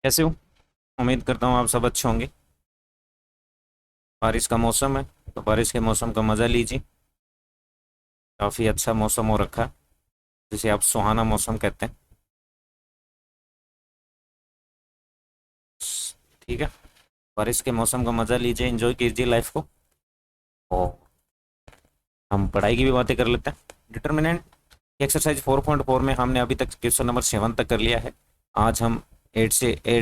कैसे हो? उम्मीद करता हूँ आप सब अच्छे होंगे। बारिश का मौसम है, तो बारिश के मौसम का मज़ा लीजिए। काफ़ी अच्छा मौसम हो रखा है, जिसे आप सुहाना मौसम कहते हैं। ठीक है। बारिश के मौसम का मज़ा लीजिए, एंजॉय कीजिए लाइफ को। और हम पढ़ाई की भी बातें कर लेते हैं। डिटर्मिनेंट एक्सरसाइज 4.4 में हमने अभी तक क्वेश्चन नंबर 7 तक कर लिया है। आज हम 8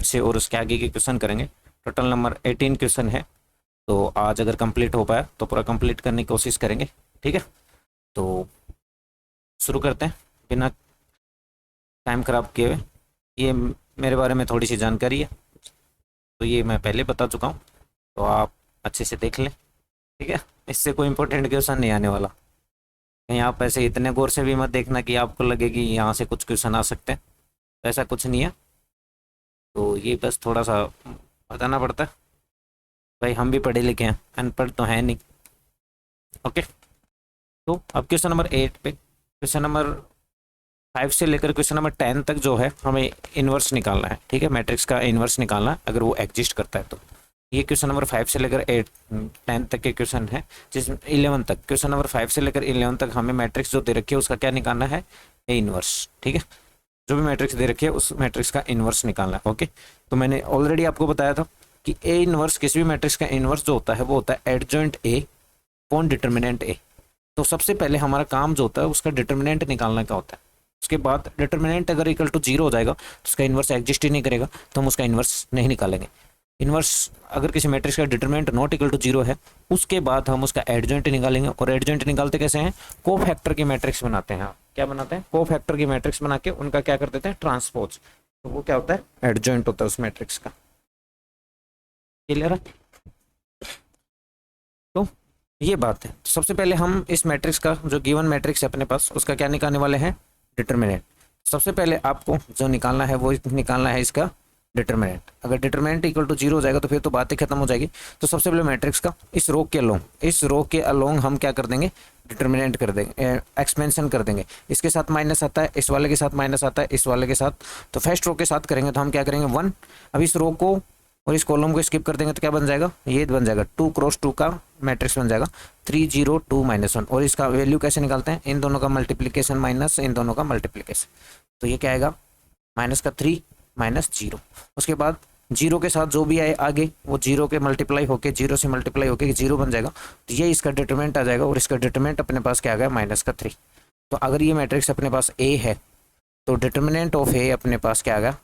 से और उसके आगे के क्वेश्चन करेंगे। टोटल नंबर 18 क्वेश्चन है। तो आज अगर कंप्लीट हो पाया तो पूरा कंप्लीट करने की कोशिश करेंगे। ठीक है, तो शुरू करते हैं बिना टाइम खराब किए हुए। ये मेरे बारे में थोड़ी सी जानकारी है, तो ये मैं पहले बता चुका हूँ, तो आप अच्छे से देख लें। ठीक है, इससे कोई इंपॉर्टेंट क्वेश्चन नहीं आने वाला। कहीं आप ऐसे इतने गौर से भी मत देखना कि आपको लगे कि यहाँ से कुछ क्वेश्चन आ सकते हैं, तो ऐसा कुछ नहीं है। तो ये बस थोड़ा सा बताना पड़ता है। भाई हम भी पढ़े लिखे हैं, अनपढ़ तो है नहीं। ओके, तो अब क्वेश्चन नंबर 8 पे, क्वेश्चन नंबर 5 से लेकर क्वेश्चन नंबर 10 तक जो है हमें इन्वर्स निकालना है। ठीक है, मैट्रिक्स का इन्वर्स निकालना है अगर वो एग्जिस्ट करता है तो। ये क्वेश्चन नंबर 5 से लेकर 10 तक के क्वेश्चन है, जिसमें 11 तक, क्वेश्चन नंबर 5 से लेकर 11 तक हमें मैट्रिक्स जो दे रखी है उसका क्या निकालना है, ए इन्वर्स। ठीक है, जो भी मैट्रिक्स दे रखी है उस मैट्रिक्स का इन्वर्स निकालना है। ओके, तो मैंने ऑलरेडी आपको बताया था कि ए इन्वर्स, किसी भी मैट्रिक्स का इन्वर्स जो होता है वो होता है adjoint A upon determinant A. तो सबसे पहले हमारा काम जो होता है उसका डिटर्मिनेंट निकालना क्या होता है। उसके बाद डिटर्मिनेंट अगर इक्वल टू 0 हो जाएगा तो उसका इन्वर्स एग्जिस्ट ही नहीं करेगा, तो हम उसका इन्वर्स नहीं निकालेंगे। इन्वर्स अगर किसी मैट्रिक्स का डिटर्मिनेंट नॉट इक्वल टू 0 है, उसके बाद हम उसका एडजॉइंट निकालेंगे। और एडजॉइंट निकालते कैसे हैं, को फैक्टर की मैट्रिक्स बनाते हैं। क्या बनाते हैं, को फैक्टर की मैट्रिक्स बना के उनका क्या कर देते हैं, ट्रांसपोज। तो वो क्या होता है, एडजॉइंट होता है उस मैट्रिक्स का। क्लियर है? तो ये बात है। तो सबसे पहले हम इस मैट्रिक्स का, जो गिवन मैट्रिक्स है अपने पास, उसका क्या निकालने वाले हैं, डिटर्मिनेंट। सबसे पहले आपको जो निकालना है वो निकालना है इसका डिटर्मिनेंट। अगर डिटर्मिनेंट इक्वल टू 0 हो जाएगा तो फिर तो बात ही खत्म हो जाएगी। तो सबसे पहले मैट्रिक्स का इस रो के अलोंग, इस रो के अलोंग हम क्या कर देंगे, डिटर्मिनेंट कर देंगे, एक्सपेंशन कर देंगे। इसके साथ माइनस आता है, इस वाले के साथ माइनस आता है, इस वाले के साथ। तो फर्स्ट रो के साथ करेंगे तो हम क्या करेंगे, 1। अब इस रो को और इस कॉलम को स्किप कर देंगे तो क्या बन जाएगा, ये बन जाएगा 2 क्रॉस 2 का मैट्रिक्स बन जाएगा 3 0 2 -1। और इसका वैल्यू कैसे निकालते हैं, इन दोनों का मल्टीप्लीकेशन माइनस इन दोनों का मल्टीप्लीकेशन। तो ये क्या आएगा, माइनस का 3 -0। उसके बाद जीरो के साथ जो भी आए आगे वो जीरो के मल्टीप्लाई होके, जीरो से मल्टीप्लाई होके जीरो बन जाएगा। तो ये इसका डिटरमिनेंट आ जाएगा, और इसका डिटरमिनेंट अपने पास क्या आ गया, माइनस का 3। तो अगर ये मैट्रिक्स अपने पास ए है तो डिटर्मिनेंट ऑफ ए अपने पास क्या आ गया,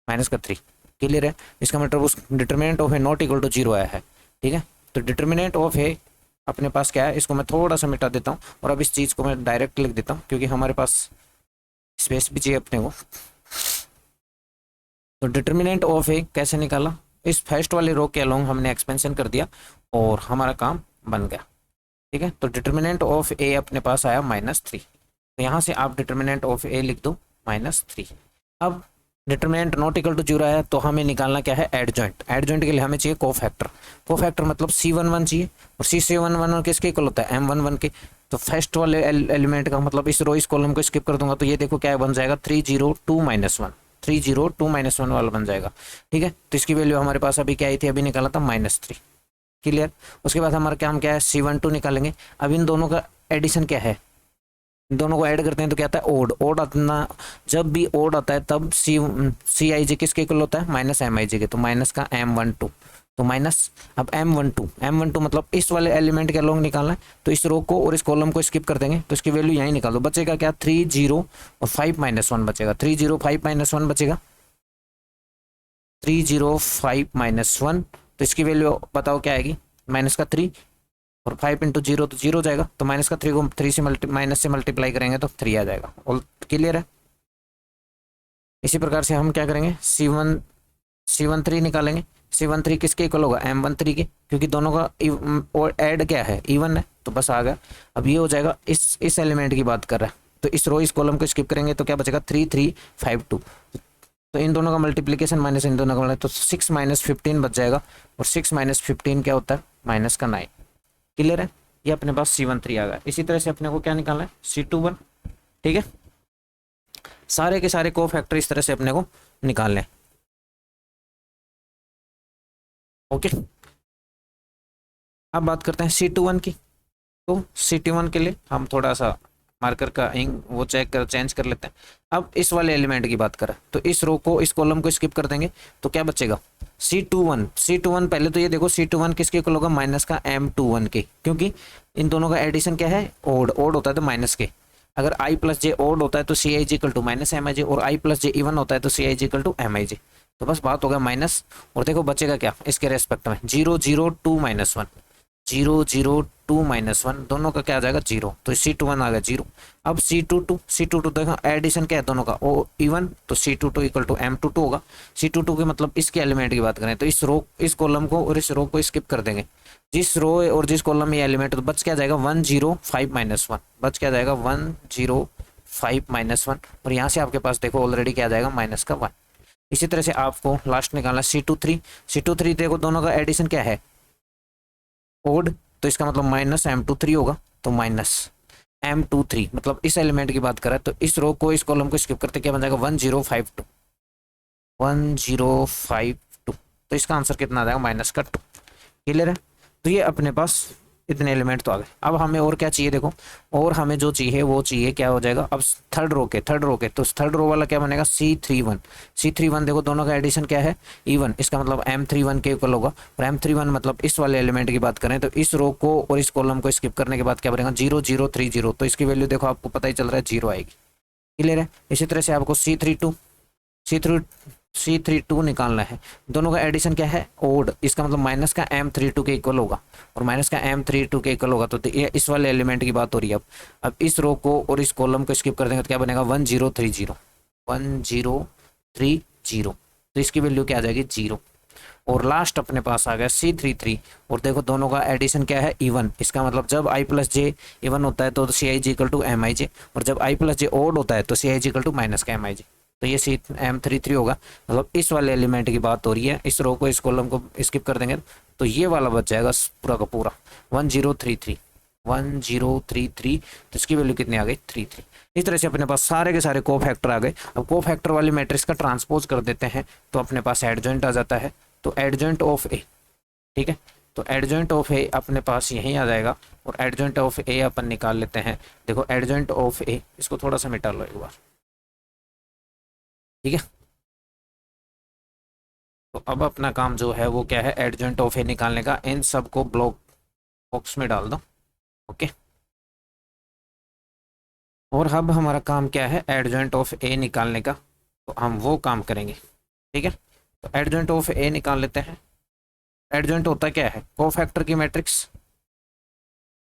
माइनस का 3। क्लियर है? इसका मतलब उस determinant of A not equal to 0 आया है। ठीक है, तो डिटर्मिनेंट ऑफ ए अपने पास क्या है, इसको मैं थोड़ा सा मिटा देता हूँ और अब इस चीज़ को मैं डायरेक्ट लिख देता हूँ, क्योंकि हमारे पास स्पेस भी चाहिए अपने को। तो डिटर्मिनेंट ऑफ ए कैसे निकाला, इस फर्स्ट वाले रो के अलोंग हमने एक्सपेंशन कर दिया और हमारा काम बन गया। ठीक है, तो डिटर्मिनेंट ऑफ ए अपने पास आया -3। तो यहाँ से आप डिटर्मिनेंट ऑफ ए लिख दो -3। अब डिटर्मिनेंट नॉट इक्वल टू 0 आया तो हमें निकालना क्या है, एडजॉइंट। एडजॉइंट के लिए हमें चाहिए कोफैक्टर। कोफैक्टर मतलब C11 चाहिए, और C11 किसके इक्वल होता है, M11 के। तो फर्स्ट वाले एलिमेंट का मतलब इस रो इस कॉलम को स्किप कर दूंगा तो ये देखो क्या बन जाएगा, 3 0 2 -1, 3 0 2 -1 वाला बन जाएगा। ठीक है, तो इसकी वैल्यू हमारे पास अभी क्या आई थी, अभी निकाला था -3। क्लियर? उसके बाद हमारा काम क्या है, C12 निकालेंगे। अब इन दोनों का एडिशन क्या है, दोनों को ऐड करते हैं तो क्या आता है, ओड। ओड आतना, जब भी ओड आता है तब सी आई जे किसके इक्वल होता है, -MIJ के। तो माइनस का M12, तो माइनस। अब M12 मतलब इस वाले एलिमेंट के अलोंग निकालना है, तो इस रो को और इस कॉलम को स्किप कर देंगे तो इसकी वैल्यू यहीं निकाल दो। बचेगा क्या, 3 0 और 5 -1 बचेगा, 3 0 5 -1 बचेगा, 3 0 5 -1। तो इसकी वैल्यू बताओ क्या आएगी, माइनस का 3 और 5 इंटू 0 तो 0 जाएगा। तो माइनस का 3 को 3 से माइनस से मल्टीप्लाई करेंगे तो 3 आ जाएगा। ऑल क्लियर है? इसी प्रकार से हम क्या करेंगे, C13 निकालेंगे। C13 किसके इक्वल होगा, M13 के, क्योंकि दोनों का ऐड क्या है, इवन है। तो बस आ गया। अब ये हो जाएगा, इस एलिमेंट की बात कर रहा है, तो इस रो इस कॉलम को स्किप करेंगे तो क्या बचेगा, 3 3 5 2। तो इन दोनों का मल्टीप्लीकेशन माइनस इन दोनों का, तो 6 -15 बच जाएगा। और 6 -15 क्या होता है, माइनस का 9। क्लियर है? ये अपने पास C13 आ गया। इसी तरह से अपने को क्या निकालना है, C21। ठीक है, सारे के सारे को फैक्टर इस तरह से अपने को निकालने हैं। ओके, अब बात करते हैं C21 की। तो C21 के लिए हम थोड़ा सा मार्कर का इंक वो चेंज कर लेते हैं। अब इस वाले एलिमेंट की बात करें तो इस रो को, इस कॉलम को स्किप कर देंगे तो क्या बचेगा, C21 पहले तो ये देखो C21 किसके इक्वल होगा, माइनस का M21 के, क्योंकि इन दोनों का एडिशन क्या है, ओड होता है तो माइनस के। अगर i प्लस जे ओड होता है तो सी आई जी इक्वल टू माइनस एम आई जे, और i प्लस जे इवन होता है तो सी आई जी इक्वल टू एम आई जे। तो बस बात होगा माइनस, और देखो बचेगा क्या इसके रेस्पेक्ट में, 0 0 2 -1, 0 0 2 -1 दोनों का क्या आ जाएगा, जीरो, तो C21 आ गया जीरो। अब C22 देखो एडिशन क्या है दोनों का, ओ इवन, तो C22 इक्वल टू M22 होगा। C22 के मतलब इसके एलिमेंट की बात करें तो इस रो, इस कॉलम को और इस रो को स्किप कर देंगे, जिस रो और जिस कॉलम में ये एलिमेंट, तो बच क्या जाएगा 105 -1, बच क्या जाएगा 105 -1, और यहाँ से आपके पास देखो ऑलरेडी क्या आ जाएगा माइनस का 1। इसी तरह से आपको लास्ट निकालना C23 देखो दोनों का एडिशन क्या है, ओड, तो इसका मतलब माइनस M23 होगा, तो माइनस M23, मतलब इस एलिमेंट की बात करें तो इस रो को, इस कॉलम को स्किप करते क्या बन जाएगा 1052, तो इसका आंसर कितना आ जाएगा माइनस का 2। क्लियर है, तो ये अपने पास इतने एलिमेंट तो आ गए। अब हमें और क्या चाहिए देखो, और हमें जो चाहिए वो चाहिए क्या हो जाएगा, अब थर्ड रो के तो थर्ड रो वाला क्या बनेगा C31 देखो दोनों का एडिशन क्या है, इवन, इसका मतलब M31 के इक्वल होगा, और M31 मतलब इस वाले एलिमेंट की बात करें तो इस रो को और इस कॉलम को स्किप करने के बाद क्या बनेगा 0030, तो इसकी वैल्यू देखो आपको पता ही चल रहा है जीरो आएगी। क्लियर है, इसी तरह से आपको C32 निकालना है, दोनों का एडिशन क्या है, ओड, इसका मतलब माइनस का M32 के इक्वल होगा, और माइनस का M32 के इक्वल होगा, तो ये इस वाले एलिमेंट की बात हो रही है। अब इस रो को और इस कॉलम को स्किप कर देंगे तो क्या बनेगा 1030, तो इसकी वैल्यू क्या आ जाएगी जीरो। और लास्ट अपने पास आ गया C33, और देखो दोनों का एडिशन क्या है, इवन, इसका मतलब जब i प्लस जे इवन होता है तो सी आई जी इक्वल टू एम आई जे, और जब i प्लस जे ओड होता है तो सी आई जी इक्वल टू माइनस का एम आई जे, तो ये M33 होगा। मतलब इस वाले एलिमेंट की बात हो रही है, इस रो को, इस कॉलम को स्किप कर देंगे तो ये वाला बच जाएगा पूरा का पूरा 1033, तो इसकी वैल्यू कितनी आ गई 33। इस तरह से अपने पास सारे के सारे को फैक्टर आ गए। अब को फैक्टर वाली मैट्रिक्स का ट्रांसपोज कर देते हैं तो अपने पास एडजॉइंट आ जाता है, तो एडजॉइंट ऑफ ए, ठीक है, तो एडजॉइंट ऑफ ए अपने पास यहीं आ जाएगा, और एडजॉइंट ऑफ ए अपन निकाल लेते हैं। देखो एडजॉइंट ऑफ ए, इसको थोड़ा सा मिटा लो एक बार, ठीक है। तो अब अपना काम जो है वो क्या है, एडजॉइंट ऑफ ए निकालने का, इन सब को ब्लॉक बॉक्स में डाल दो, ओके। और अब हमारा काम क्या है, एडजॉइंट ऑफ ए निकालने का, तो हम वो काम करेंगे, ठीक है। तो एडजॉइंट ऑफ ए निकाल लेते हैं। एडजॉइंट होता क्या है, कोफैक्टर की मैट्रिक्स,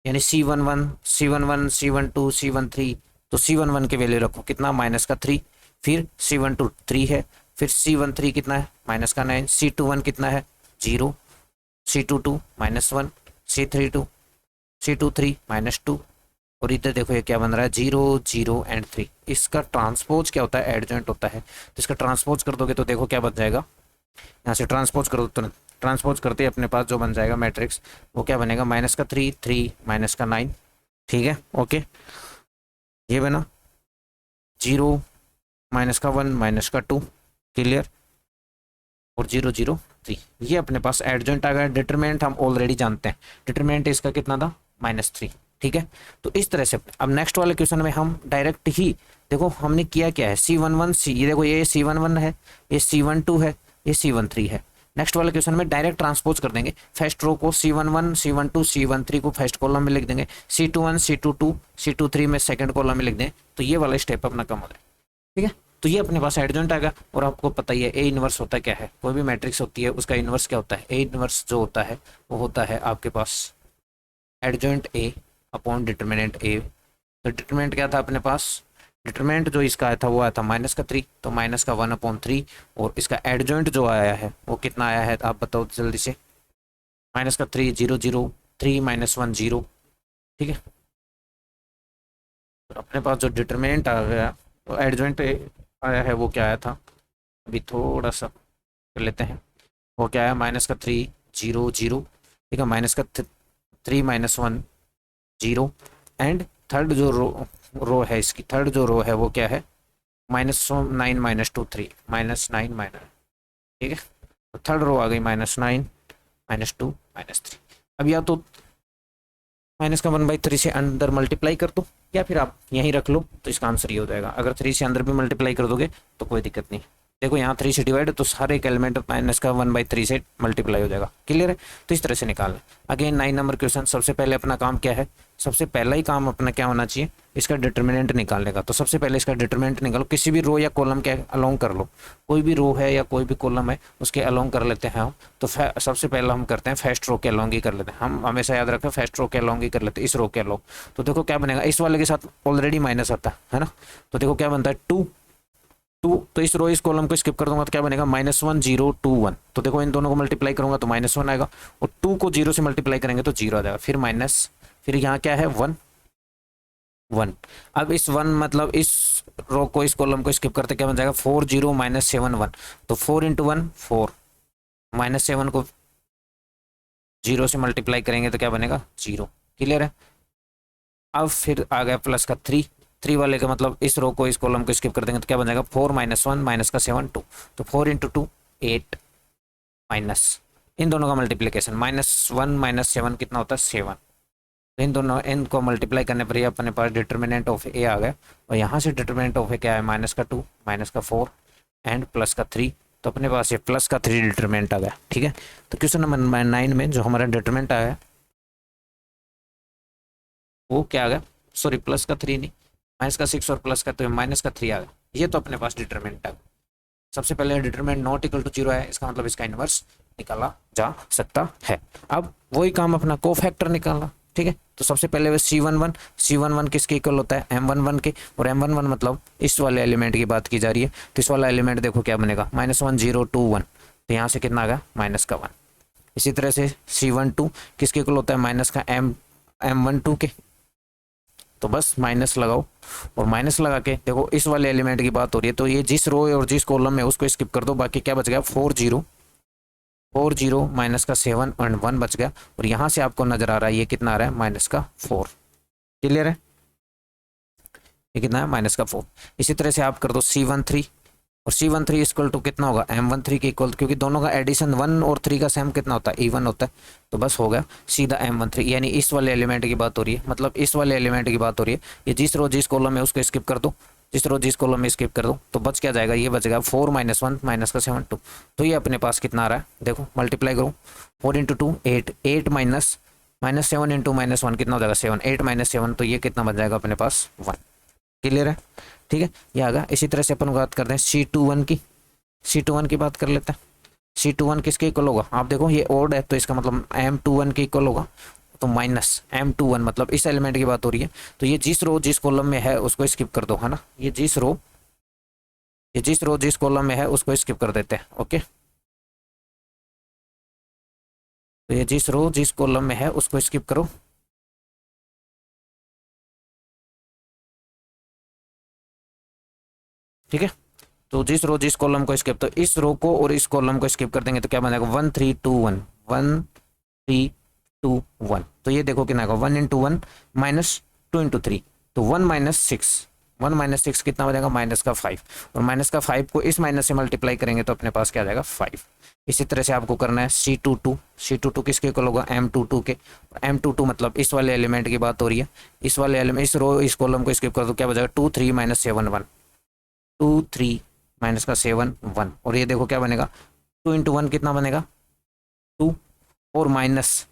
यानी C11 C12 C13, तो C11 की वैल्यू रखो कितना, माइनस का 3, फिर C12 3 है, फिर C13 कितना है, माइनस का 9, C21 कितना है 0, C22 -1, C32 C23 -2, और इधर देखो ये क्या बन रहा है 0 0 एंड 3। इसका ट्रांसपोज क्या होता है, एडजॉइंट होता है, तो इसका ट्रांसपोज कर दोगे तो देखो क्या बन जाएगा, यहाँ से ट्रांसपोज कर दो तुरंत, ट्रांसपोज करते ही अपने पास जो बन जाएगा मैट्रिक्स वो क्या बनेगा, माइनस का 3 3 माइनस का 9, ठीक है, ओके। ये बना 0 माइनस का 1 माइनस का 2, क्लियर, और 0 0 3, ये अपने पास एडजॉइंट आ गया। डिटरमिनेंट हम ऑलरेडी जानते हैं, डिटरमिनेंट इसका कितना था -3, ठीक है। तो इस तरह से अब नेक्स्ट वाले क्वेश्चन में हम डायरेक्ट ही देखो हमने किया क्या है, C11 ये देखो ये C11 है, ये C12 है, ये C13 है। नेक्स्ट वाले क्वेश्चन में डायरेक्ट ट्रांसपोज कर देंगे, फर्स्ट रो को C11 C12 C13 को फर्स्ट कॉलम में लिख देंगे, C21 C22 C23 में सेकंड कॉलम में लिख दें, तो ये वाला स्टेप अपना कम हो जाए, ठीक है। तो ये अपने पास एडजॉइंट आएगा, और आपको पता ही है ए इनवर्स होता क्या है, कोई भी मैट्रिक्स होती है उसका इनवर्स क्या होता है, ए इनवर्स जो होता है वो होता है आपके पास adjoint A upon determinant A. तो डिटरमिनेंट क्या था अपने पास, डिटरमिनेंट जो इसका आया था वो आया था माइनस का 3, तो माइनस का 1/3, और इसका एडजॉइंट जो आया है वो कितना आया है, आप बताओ जल्दी से, माइनस का 3 0 0 3 -1 0, ठीक है। तो अपने पास जो डिटरमिनेंट आ गया तो एडजॉइंट आया है वो क्या आया था, अभी थोड़ा सा कर लेते हैं, वो क्या आया माइनस का 3 0 0, ठीक है, माइनस का 3 -1 0, एंड थर्ड जो रो है इसकी, थर्ड जो रो है वो क्या है -9 -2 3 -9 ठीक है। तो थर्ड रो आ गई -9 -2 -3। अब या तो माइनस का 1/3 से अंदर मल्टीप्लाई कर दो, या फिर आप यहीं रख लो, तो इसका आंसर ये हो जाएगा। अगर 3 से अंदर भी मल्टीप्लाई कर दोगे तो कोई दिक्कत नहीं। देखो यहाँ 3 से डिवाइड, तो सारे एक एलिमेंट माइनस का 1/3 से मल्टीप्लाई हो जाएगा। क्लियर है? तो इस तरह से निकालना। Again 9 number question. सबसे पहले अपना काम क्या है? सबसे पहला ही काम अपना क्या होना चाहिए? इसका डिटर्मिनेंट निकालने का। तो सबसे पहले इसका डिटर्मिनेंट निकालो, किसी भी रो या कॉलम के अलोंग कर लो। कोई भी रो है या कोई भी कॉलम है उसके अलोंग कर लेते हैं हम। तो सबसे पहले हम करते हैं फर्स्ट रो के अलोंग ही कर लेते हैं। हम हमेशा याद रखें फर्स्ट रो के अलोंग ही कर लेते हैं, इस रो के अलोंग। तो देखो क्या बनेगा, इस वाले के साथ ऑलरेडी माइनस आता है ना। तो देखो क्या बनता है 2 2। तो इस रो इस कॉलम को स्किप कर दूंगा तो क्या बनेगा -1 0 2 1। तो देखो इन दोनों को मल्टीप्लाई करूंगा तो -1 आएगा, और 2 को 0 से मल्टीप्लाई करेंगे तो 0 आ जाएगा। फिर माइनस, फिर यहाँ क्या है 1 1। अब इस 1 मतलब इस रो को इस कॉलम को स्किप करते क्या बन जाएगा 4 0 -7 1। तो 4 × 1 4, -7 को 0 से मल्टीप्लाई करेंगे तो क्या बनेगा 0। क्लियर है? अब फिर आ गया प्लस का 3 वाले का मतलब इस रो को इस कॉलम को स्किप कर देंगे तो क्या बन जाएगा 4 -1 माइनस का 7 2। तो 4 × 2 8 माइनस इन दोनों का मल्टीप्लीकेशन -1 -7 कितना होता है 7। तो इन दोनों इनको मल्टीप्लाई करने पर ही अपने पास डिटर्मिनेंट ऑफ ए आ गया। और यहाँ से डिटर्मिनेंट ऑफ ए क्या है -2 -4 एंड प्लस का 3। तो अपने पास ये प्लस का 3 डिटर्मिनेंट आ गया। ठीक है? तो क्वेश्चन नंबर 9 में जो हमारा डिटर्मिनेंट आया वो क्या आ गया, सॉरी प्लस का 3 नहीं, -6 और प्लस का, तो -3 आ गया। ये तो अपने पास डिटरमिनेंट आ गया। सबसे पहले डिटरमिनेंट नॉट इक्वल टू 0 है, इसका मतलब इसका इनवर्स निकाला जा सकता है। अब वही काम अपना कोफैक्टर निकालना। ठीक है? तो सबसे पहले C11 किसके इक्वल होता है M11 के, और M11 मतलब इस वाले एलिमेंट की बात की जा रही है। तो इस वाला एलिमेंट देखो क्या बनेगा -1 0 2 1। तो यहाँ से कितना आ गया -1। इसी तरह से C12 किसके इक्वल होता है माइनस का M12 के। तो बस माइनस लगाओ, और माइनस लगा के देखो इस वाले एलिमेंट की बात हो रही है, तो ये जिस रो और जिस कॉलम में उसको स्किप कर दो, बाकी क्या बच गया 4 0 माइनस का 7 और 1 बच गया। और यहाँ से आपको नजर आ रहा है ये कितना आ रहा है -4। क्लियर है? ये कितना है -4। इसी तरह से आप कर दो C13, और C13 इक्वल टू कितना होगा M13 के इक्वल, क्योंकि दोनों का एडिशन 1 और 3 का सेम कितना होता है इवन होता है। तो बस हो गया सीधा M13, यानी इस वाले एलिमेंट की बात हो रही है, मतलब इस वाले एलिमेंट की बात हो रही है। ये जिस रो जिस कॉलम में उसको स्किप कर दो, जिस रो जिस कॉलम में स्किप कर दो, तो बच क्या जाएगा, ये बचेगा 4 -1 माइनस का 7 2। तो ये अपने पास कितना आ रहा है, देखो मल्टीप्लाई करो 4 × 2 8 8 माइनस -7 × -1 कितना हो जाएगा 7 8 -7। तो ये कितना बन जाएगा अपने पास 1। क्लियर है? ठीक है? ये आ गया। इसी तरह से अपन बात करते हैं C21 की बात कर लेते हैं। C21 किसके इक्वल होगा, आप देखो ये ओड है तो इसका मतलब M21 के इक्वल होगा। तो -M21 मतलब इस एलिमेंट की बात हो रही है। तो ये जिस रो जिस कॉलम में है उसको स्किप कर दो, है ना। ये जिस रो जिस कॉलम में है उसको स्किप कर देते हैं। ओके? तो ये जिस रो जिस कॉलम में है उसको स्किप करो। ठीक है? तो जिस रो जिस कॉलम को स्किप, तो इस रो को और इस कॉलम को स्किप कर देंगे तो क्या बनेगा 1 3 2 1 1 3 2 1। तो ये देखो कितना आएगा 1 × 1 -2 × 3। तो 1 6 कितना बनेगा -5, और -5 को इस माइनस से मल्टीप्लाई करेंगे तो अपने पास क्या आ जाएगा 5। इसी तरह से आपको करना है C22 किसके इक्वल होगा M22 के। M22 मतलब इस वाले एलिमेंट की बात हो रही है। इस वाले एलिमेंट इस रो इस कॉलम को स्किप कर दो, क्या बचेगा 2 3 -7 1 2 3 माइनस का 7 1। और ये देखो क्या बनेगा 2 × 1 कितना बनेगा 2, और माइनस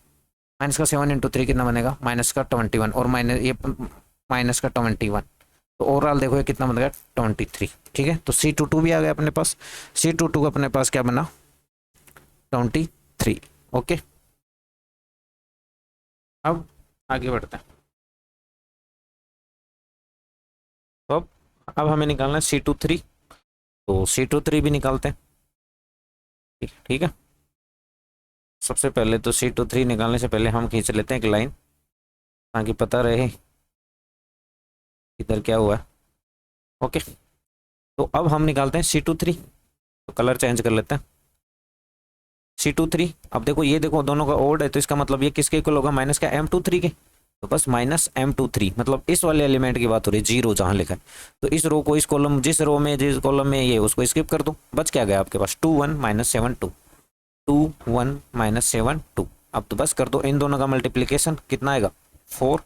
का 7 × 3 कितना बनेगा -21, और माइनस का 21। तो ओवरऑल देखो ये कितना बनेगा 23। ठीक है? तो C22 भी आ गया अपने पास। C22 अपने पास क्या बना 23। ओके? अब आगे बढ़ते हैं। तो अब हमें निकालना है C23। तो C23 भी निकालते हैं। ठीक है? सबसे पहले तो C23 निकालने से पहले हम खींच लेते हैं एक लाइन, ताकि पता रहे इधर क्या हुआ है। ओके? तो अब हम निकालते हैं C23। तो कलर चेंज कर लेते हैं C23। अब देखो ये देखो दोनों का ओड है, तो इसका मतलब ये किसके इक्वल होगा माइनस का M23 के। तो बस -M23 मतलब इस वाले एलिमेंट की बात हो रही है, 0 जहाँ लिखा है। तो इस रो को इस कॉलम जिस रो में जिस कॉलम में ये उसको स्किप कर दो, बच क्या गया आपके पास 2 1 -7 2। 1 माइनस 7 2। अब तो बस कर दो इन दोनों का मल्टीप्लीकेशन, कितना आएगा 4,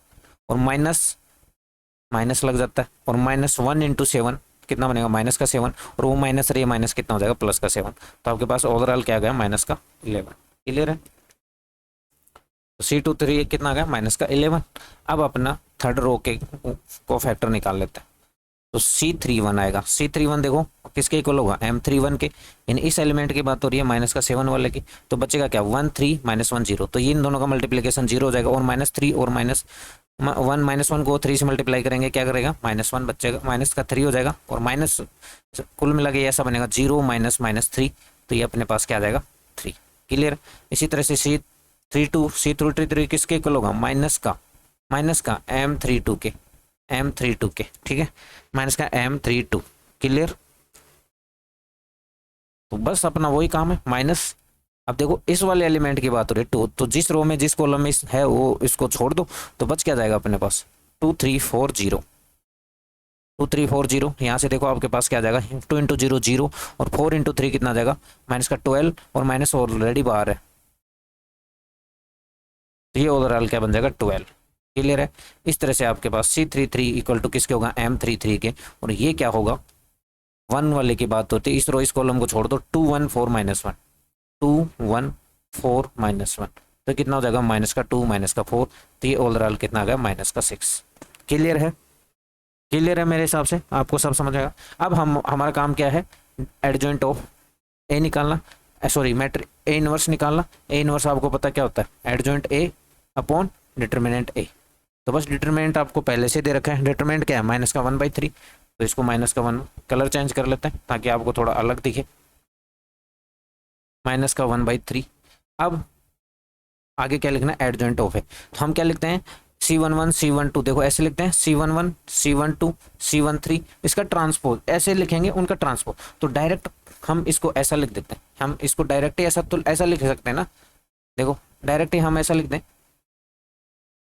और माइनस माइनस लग जाता है, और -1 इंटू 7 कितना बनेगा माइनस का 7, और वो माइनस रही माइनस कितना हो जाएगा प्लस का 7। तो आपके पास ओवरऑल क्या आ गया माइनस का 11। क्लियर है। तो C23 कितना आ गया माइनस का 11। अब अपना थर्ड रो के को फैक्टर निकाल लेते हैं। तो C31 आएगा। C31 देखो किसके इक्वल होगा M31 के, यानी इस एलिमेंट की बात हो रही है माइनस का 7 वाले की। तो बचेगा क्या 1 3 -1 0। तो ये इन दोनों का मल्टीप्लीकेशन 0 हो जाएगा, और -3 और -1 को 3 से मल्टीप्लाई करेंगे क्या करेगा -1 बचेगा, माइनस का 3 हो जाएगा, और माइनस कुल मिला के ऐसा बनेगा 0 -3। तो ये अपने पास क्या आ जाएगा 3। क्लियर। इसी तरह से C33 किसके इक्वल होगा माइनस का M32 के, ठीक है, माइनस का M32। क्लियर। तो बस अपना वही काम है माइनस। अब देखो इस वाले एलिमेंट की बात हो रही है 2, तो जिस रो में जिस कॉलम में है वो इसको छोड़ दो, तो बच क्या जाएगा अपने पास 2 3 4 0। 2 3 4 0, यहाँ से देखो आपके पास क्या आ जाएगा 2 इंटू 0 0, और 4 इंटू 3 कितना आ जाएगा माइनस का 12, और माइनस ऑलरेडी बाहर है, तो ये ओवरऑल क्या बन जाएगा 12। क्लियर है। इस तरह से आपके पास C33 इक्वल टू किसके होगा M33 के, और ये क्या होगा 1 वाले की बात होती है, इस रो इस कॉलम को छोड़ दो 2 1 4 -1, 2 1 4 -1, तो कितना हो जाएगा माइनस का 2 माइनस का 4। तो ये ओवरऑल कितना आ गया माइनस का 6। क्लियर है। क्लियर है मेरे हिसाब से आपको सब समझ आएगा। अब हम हमारा काम क्या है एडजॉइंट ऑफ ए निकालना, सॉरी मैट्रिक ए इनवर्स निकालना। ए इनवर्स आपको पता क्या होता है adjoint A upon determinant A. तो बस डिटरमिनेंट आपको पहले से दे रखा है, डिटरमिनेंट क्या है माइनस का 1/3। तो इसको माइनस का 1 कलर चेंज कर लेते हैं ताकि आपको थोड़ा अलग दिखे, माइनस का 1/3। अब आगे क्या लिखना है एडजॉइंट ऑफ है, तो हम क्या लिखते हैं C11 C12, देखो ऐसे लिखते हैं C11 C12 C13, इसका ट्रांसपोज ऐसे लिखेंगे उनका ट्रांसपोज। तो डायरेक्ट हम इसको ऐसा लिख देते हैं, हम इसको डायरेक्ट ही ऐसा तो ऐसा लिख सकते हैं ना, देखो डायरेक्ट ही हम ऐसा लिख दें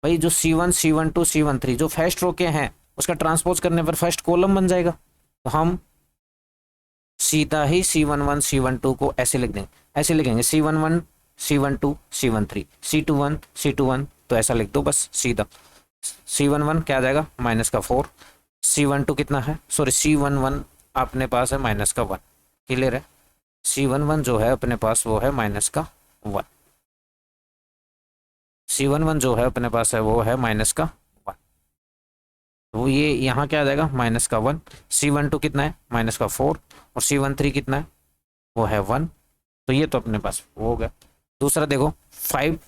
भाई जो C1 C12 C13 जो फर्स्ट रो के हैं उसका ट्रांसपोज करने पर फर्स्ट कॉलम बन जाएगा। तो हम सीधा ही C11 C12 को ऐसे लिख देंगे, ऐसे लिखेंगे C11 C12 C13 C21 तो ऐसा लिख दो बस सीधा। C11 क्या आ जाएगा माइनस का 4, C12 कितना है सॉरी C11 अपने पास है माइनस का 1। क्लियर है। C11 जो है अपने पास वो है माइनस का 1, C11 जो है अपने पास है वो है माइनस का 1। तो ये यहाँ क्या आ जाएगा माइनस का 1। C12 कितना है माइनस का 4, और C13 कितना है वो है 1। तो ये तो अपने पास वो हो गया। दूसरा देखो 5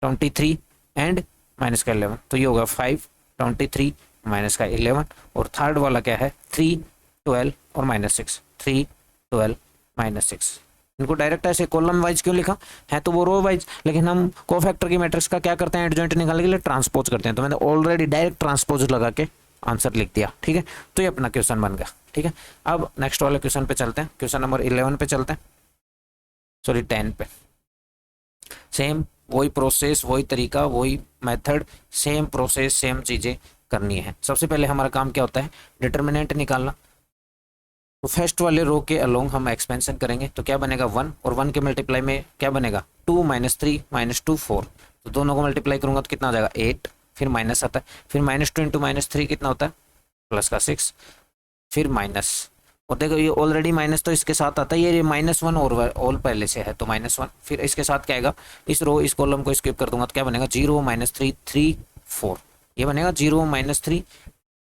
23 एंड माइनस का 11, तो ये होगा 5 23 माइनस का 11। और थर्ड वाला क्या है 3 12 और -6, 3 12 -6। इनको डायरेक्ट ऐसे कॉलम वाइज क्यों लिखा है, तो वो रो वाइज, लेकिन हम कोफैक्टर की मैट्रिक्स का क्या करते हैं एडजॉइंट निकालने के लिए ट्रांसपोज करते हैं। तो मैंने ऑलरेडी डायरेक्ट ट्रांसपोज लगा के आंसर लिख दिया, ठीक है। तो ये अपना क्वेश्चन बन गया, ठीक है। अब नेक्स्ट वाले क्वेश्चन पे चलते हैं, क्वेश्चन नंबर 11 पे चलते हैं, सॉरी 10 पे। सेम वही प्रोसेस वही तरीका वही मेथड, सेम प्रोसेस सेम चीज़ें करनी है। सबसे पहले हमारा काम क्या होता है डिटर्मिनेंट निकालना। तो फर्स्ट वाले रो के अलोंग हम एक्सपेंशन करेंगे, तो क्या बनेगा 1, और 1 के मल्टीप्लाई में क्या बनेगा 2 -3 -2 4। तो दोनों को मल्टीप्लाई करूंगा तो कितना आ जाएगा 8, फिर माइनस आता है, फिर -2 इंटू -3 कितना होता है प्लस का 6, फिर माइनस। और देखो ये ऑलरेडी माइनस तो इसके साथ आता है, ये -1 और ऑल पहले से है तो -1, फिर इसके साथ क्या आएगा इस रो इस कॉलम को स्किप कर दूंगा तो क्या बनेगा 0 -3 3 4। ये बनेगा 0 -3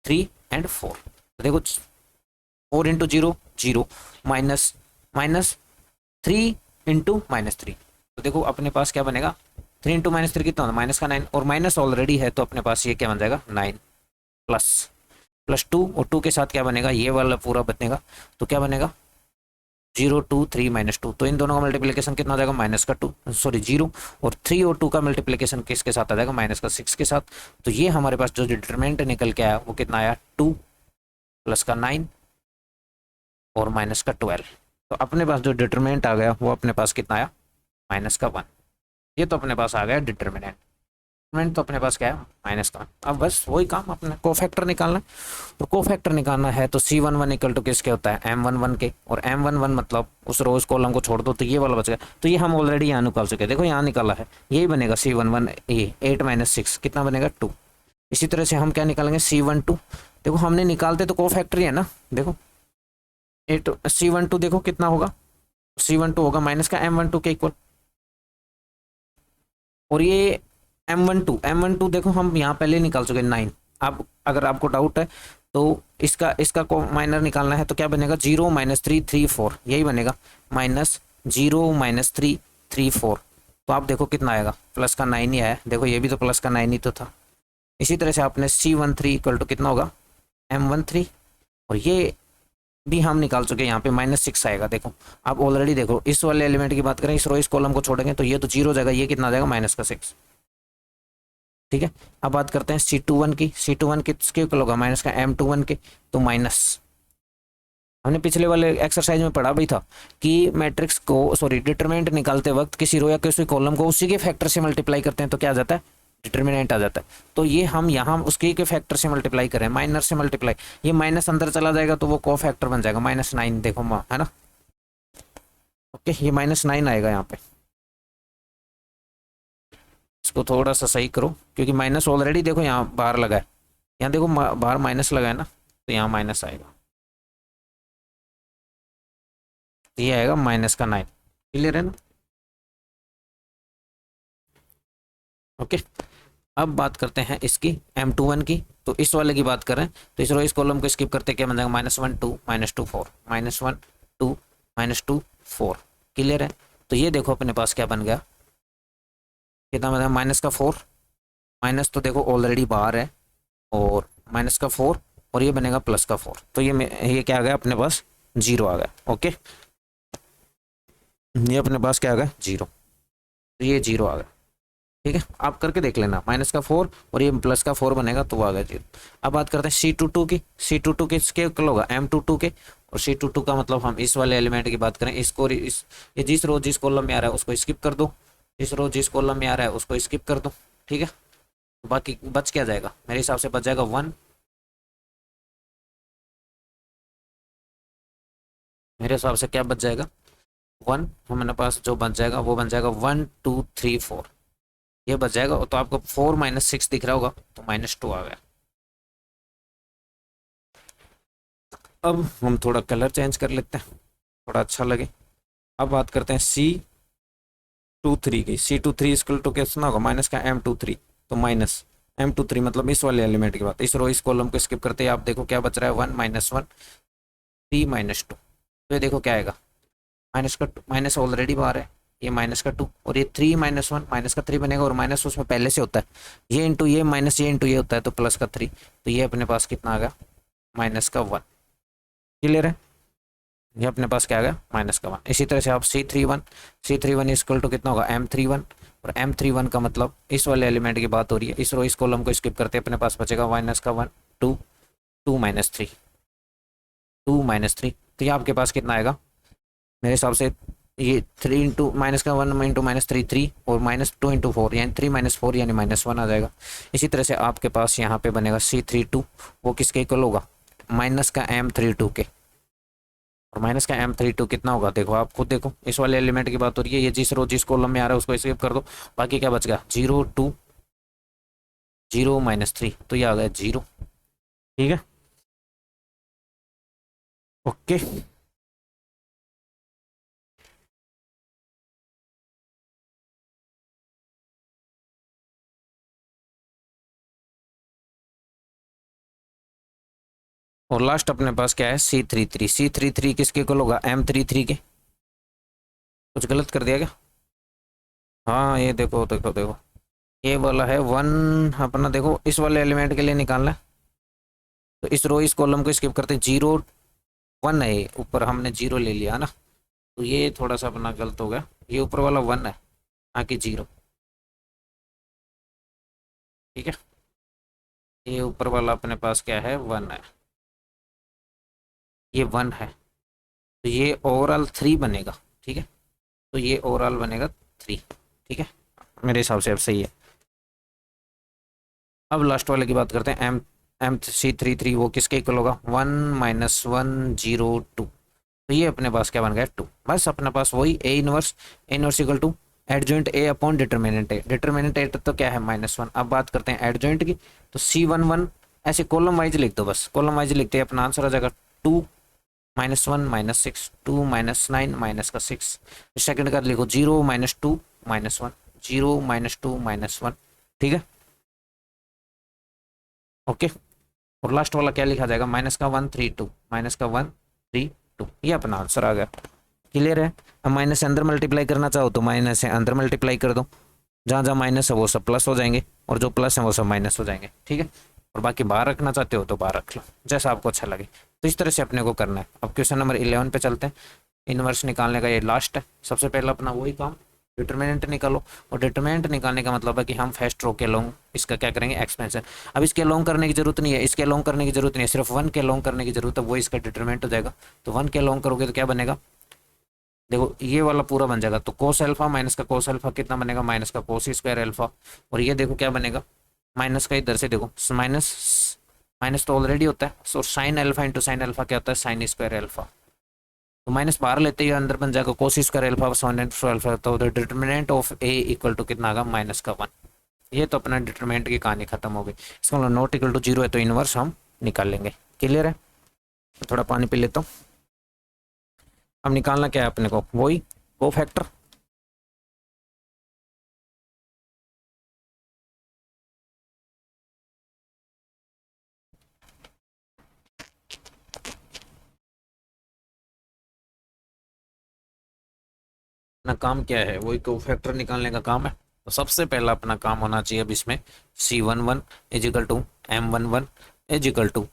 3 एंड 4। तो देखो 4 इंटू 0 0 माइनस 3 इंटू -3। तो देखो अपने पास क्या बनेगा 3 इंटू -3 कितना होता है माइनस का 9, और माइनस ऑलरेडी है तो अपने पास ये क्या बन जाएगा 9 प्लस 2, और 2 के साथ क्या बनेगा ये वाला पूरा बनेगा। तो क्या बनेगा 0 2 3 -2। तो इन दोनों का मल्टीप्लिकेशन कितना हो जाएगा माइनस का 2 सॉरी 0, और 3 और 2 का मल्टीप्लिकेशन किसके साथ आ जाएगा माइनस का 6 के साथ। तो ये हमारे पास जो डिटरमिनेंट निकल के आया वो कितना आया 2 प्लस का 9 और माइनस का 12। तो अपने पास जो डिटरमिनेंट आ गया वो अपने पास कितना आया माइनस का 1। ये तो अपने पास आ गया डिटरमिनेंट। डिटरमिनेंट तो अपने पास क्या है, माइनस का। अब बस वही काम अपने कोफैक्टर निकालना है। और कोफैक्टर निकालना है तो C11 इक्वल टू किसके होता है, M11 के। और M11 मतलब उस रोज कॉलम को छोड़ दो तो ये वाला बच गया। तो ये हम ऑलरेडी यहाँ निकाल चुके हैं, देखो यहाँ निकाला है, यही बनेगा C11 ए 8 माइनस 6 कितना बनेगा 2। इसी तरह से हम क्या निकालेंगे C12, देखो हमने निकालते तो कोफैक्टर ही है ना, देखो 8 C12 देखो कितना होगा, C12 होगा माइनस का M12 के इक्वल। और ये M12 देखो हम यहाँ पहले निकाल चुके 9। अब अगर आपको डाउट है तो इसका इसका को माइनर निकालना है तो क्या बनेगा 0 माइनस 3 3 4, यही बनेगा -0 -3 3 4। तो आप देखो कितना आएगा, प्लस का 9 ही आया, देखो ये भी तो प्लस का 9 ही तो था। इसी तरह से आपने C13 इक्वल टू कितना होगा M13, और ये भी हम निकाल चुके हैं, यहाँ पे -6 आएगा। देखो आप ऑलरेडी देखो इस वाले एलिमेंट की बात करें, इस रो इस कॉलम को छोड़ेंगे तो ये तो 0 हो जाएगा, ये कितना आ जाएगा -6। ठीक है, अब बात करते हैं C21 की। C21 किसके इक्वल होगा, माइनस का M21 के। तो माइनस हमने पिछले वाले एक्सरसाइज में पढ़ा भी था कि मैट्रिक्स को सॉरी डिटरमिनेंट निकालते वक्त किसी रो या किसी कॉलम को उसी के फैक्टर से मल्टीप्लाई करते हैं तो क्या आ जाता है, डिटरमिनेंट आ जाता है। तो ये हम यहाँ उसके के फैक्टर से मल्टीप्लाई करें, माइनस से मल्टीप्लाई, ये माइनस अंदर चला जाएगा तो वो को फैक्टर बन जाएगा -9, देखो है ना। ओके, ये -9 आएगा यहाँ पे। इसको थोड़ा सा सही करो क्योंकि माइनस ऑलरेडी देखो यहाँ बाहर लगा है, यहाँ देखो बाहर माइनस लगा है ना, तो यहाँ माइनस आएगा, तो ये आएगा -9। क्लियर है ना। ओके, अब बात करते हैं इसकी M21 की। तो इस वाले की बात करें तो इस कॉलम को स्किप करते क्या बन जाएगा, -1 2 -2 4 -1 2 -2 4। क्लियर है। तो ये देखो अपने पास क्या बन गया, कितना बन गया माइनस का 4, माइनस तो देखो ऑलरेडी बाहर है, और माइनस का 4 और ये बनेगा प्लस का 4। तो ये क्या आ गया अपने पास 0 आ गया। ओके, ये अपने पास क्या आ गया 0, तो ये 0 आ गया। ठीक है, आप करके देख लेना, -4 और ये प्लस का 4 बनेगा तो आ गया 0। अब बात करते हैं C22 की। C22 किसके इक्वल होगा, M22 के। और C22 का मतलब हम इस वाले एलिमेंट की बात करें, इसको ये जिस रो जिस कॉलम में आ रहा है उसको स्किप कर दो, जिस रो जिस कॉलम में आ रहा है उसको स्किप कर दो। ठीक है, तो बाकी बच क्या जाएगा, मेरे हिसाब से बच जाएगा 1, मेरे हिसाब से क्या बच जाएगा 1, हमारे पास जो बच जाएगा वो बन जाएगा 1 2 3 4, ये बच जाएगा। तो आपको 4 -6 दिख रहा होगा तो -2 आ गया। अब हम थोड़ा कलर चेंज कर लेते हैं, थोड़ा अच्छा लगे। अब बात करते हैं C23 की। C23 इक्वल टू कितना होगा, माइनस का M23, तो माइनस M23 मतलब इस वाले एलिमेंट की बात, इस रो इस कॉलम को स्किप करते हैं, आप देखो क्या बच रहा है 1 -1 3 -2। तो ये देखो क्या आएगा, माइनस का माइनस ऑलरेडी बाहर है, ये माइनस का 2 और ये 3 -1 माइनस का 3 बनेगा, और माइनस उसमें पहले से होता है, ये इंटू ये माइनस ये इंटू ये होता है तो प्लस का 3। तो ये अपने पास कितना आ गया -1। क्लियर है, ये अपने पास क्या आ गया -1। इसी तरह से आप C31 इक्वल टू कितना होगा M31, और M31 का मतलब इस वाले एलिमेंट की बात हो रही है, इस रो इस कॉलम को स्किप करते अपने पास बचेगा -1 2 2 -3 2 -3। तो ये आपके पास कितना आएगा, मेरे हिसाब से ये 3 इंटू माइनस का 1 इंटू -3 3 और -2 इंटू 4 यानी 3 -4 यानी -1 आ जाएगा। इसी तरह से आपके पास यहाँ पे बनेगा C32, वो किसके इक्वल होगा, माइनस का M32 के। और माइनस का M32 कितना होगा, देखो आप खुद देखो, इस वाले एलिमेंट की बात हो रही है, ये जिस रो जिस कॉलम में आ रहा है उसको स्किप कर दो, बाकी क्या बच गया 0 2 0 -3, तो ये आ गया 0। ठीक है, ओके। और लास्ट अपने पास क्या है C33 किसके इक्वल होगा M33 के। कुछ गलत कर दिया क्या, हाँ ये देखो देखो देखो, ये वाला है 1 अपना, देखो इस वाले एलिमेंट के लिए निकालना है तो इस रो इस कॉलम को स्किप करते 0 1 है, ये ऊपर हमने 0 ले लिया ना, तो ये थोड़ा सा अपना गलत हो गया, ये ऊपर वाला 1 है ना कि 0। ठीक है, ये ऊपर वाला अपने पास क्या है 1 है, ये 1 है, तो ये ओवरऑल 3 बनेगा। ठीक है, तो ये ओवरऑल बनेगा 3। ठीक है, मेरे हिसाब से अब सही है। अब लास्ट वाले की बात करते हैं, M3 वो किसके इक्वल होगा, 1 - 1 0 2। तो ये अपने पास क्या बन गया 2। बस अपने पास वही A inverse equal to adjoint A upon determinant A. Determinant A तो क्या है -1। अब बात करते हैं एडजॉइंट की, तो C11 ऐसे कॉलम वाइज लिख दो, बस कॉलम वाइज लिखते हैं, अपना आंसर आ जाएगा 2 - 1 -6 2 - 9 -6। सेकंड का लिखो 0 - 2 - 1 0 - 2 - 1। ठीक है, ओके। और लास्ट वाला क्या लिखा जाएगा, -1 3 2 -1 3 2। ये अपना आंसर आ गया। क्लियर है। अब माइनस से अंदर मल्टीप्लाई करना चाहो तो माइनस से अंदर मल्टीप्लाई कर दो, जहाँ जहाँ माइनस है वो सब प्लस हो जाएंगे, और जो प्लस है वो सब माइनस हो जाएंगे। ठीक है, और बाकी बाहर रखना चाहते हो तो बाहर रख लो, जैसा आपको अच्छा लगे। तो इस तरह से अपने को करना है। अब क्वेश्चन नंबर 11 पे चलते हैं। इनवर्स निकालने का ये लास्ट है। सबसे पहला अपना वही काम, डिटरमिनेंट निकालो। और डिटरमिनेंट निकालने का मतलब है कि हम फर्स्ट रो के लॉन्ग इसका क्या करेंगे, एक्सपेंशन। अब इसके लॉन्ग करने की जरूरत नहीं है, इसके लॉन्ग करने की जरूरत नहीं है, सिर्फ 1 के लॉन्ग करने की जरूरत है, वो इसका डिटरमिनेंट हो जाएगा। तो 1 के लॉन्ग करोगे तो क्या बनेगा, देखो ये वाला पूरा बन जाएगा। तो कोस अल्फा माइनस का कोस अल्फा कितना बनेगा, माइनस का कोस स्क्वायर अल्फा। और ये देखो क्या बनेगा, माइनस का इधर से देखो माइनस, माइनस तो ऑलरेडी होता है। So sine alpha into sine alpha क्या होता है, साइन स्क्वायर अल्फा। तो माइनस बाहर लेते ही अंदर बन जाएगा cos square alpha sine square alpha. तो determinant of A equal to कितना आगा, -1। ये तो अपना डिटरमिनेंट की कहानी खत्म हो गई। इसका मतलब नॉट इक्वल टू 0 है तो इनवर्स हम निकाल लेंगे। क्लियर है। थोड़ा पानी पी लेता हूँ। अब निकालना क्या है अपने को, वही को फैक्टर। अपना काम क्या है, वही को फैक्टर निकालने का काम है। तो सबसे पहला अपना काम होना चाहिए अब इसमें, C11 is equal to M11 is equal to,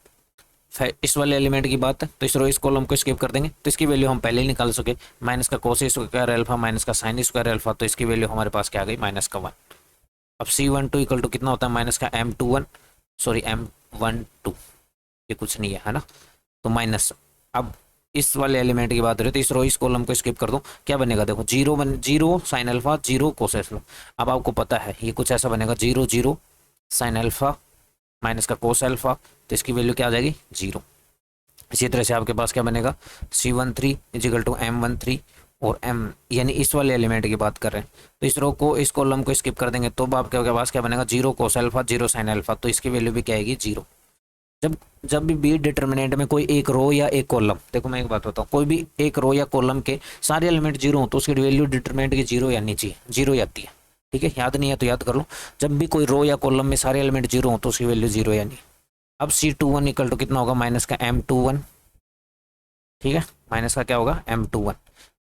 इस वाले एलिमेंट की बात है तो इस कॉलम को स्किप कर देंगे। तो इसकी वैल्यू हम पहले ही निकाल सके, माइनस का कोस स्क्वायर अल्फा माइनस का साइन स्क्वायर अल्फा। तो इसकी वैल्यू हमारे पास क्या आ गई, -1। अब C12 इक्वल टू कितना होता है, माइनस का M21 सॉरी M12, ये कुछ नहीं है, है ना। तो माइनस, अब इस वाले एलिमेंट की बात हो रही है तो इस कॉलम को स्किप कर दो, क्या बनेगा देखो 0 साइन अल्फा 0 कोस अल्फा। अब आपको पता है ये कुछ ऐसा बनेगा 0 साइन अल्फा माइनस का कोस अल्फा। तो इसकी वैल्यू क्या आ जाएगी 0। इसी तरह से आपके पास क्या बनेगा, C13 इजिकल टू M13 और M, यानी इस वाले एलिमेंट की बात कर रहे हैं। तो इस रो को इस कॉलम को स्किप कर देंगे तो आपके पास क्या बनेगा, 0 कोस अल्फा 0 साइन अल्फा। तो इसकी वैल्यू भी क्या आएगी 0। जब जब भी बी डिटर्मिनेंट में कोई एक रो या एक कॉलम, देखो मैं एक बात बताऊँ, कोई भी एक रो या कॉलम के सारे एलिमेंट 0 हो तो उसकी वैल्यू डिटर्मिनेंट की 0 आनी चाहिए, 0 आती है। ठीक है, याद नहीं है तो याद कर लो। जब भी कोई रो या कॉलम में सारे एलिमेंट 0 हो तो उसकी वैल्यू 0 आनी। अब C21 इक्वल टू कितना होगा, माइनस का M21। ठीक है, माइनस का क्या होगा M21,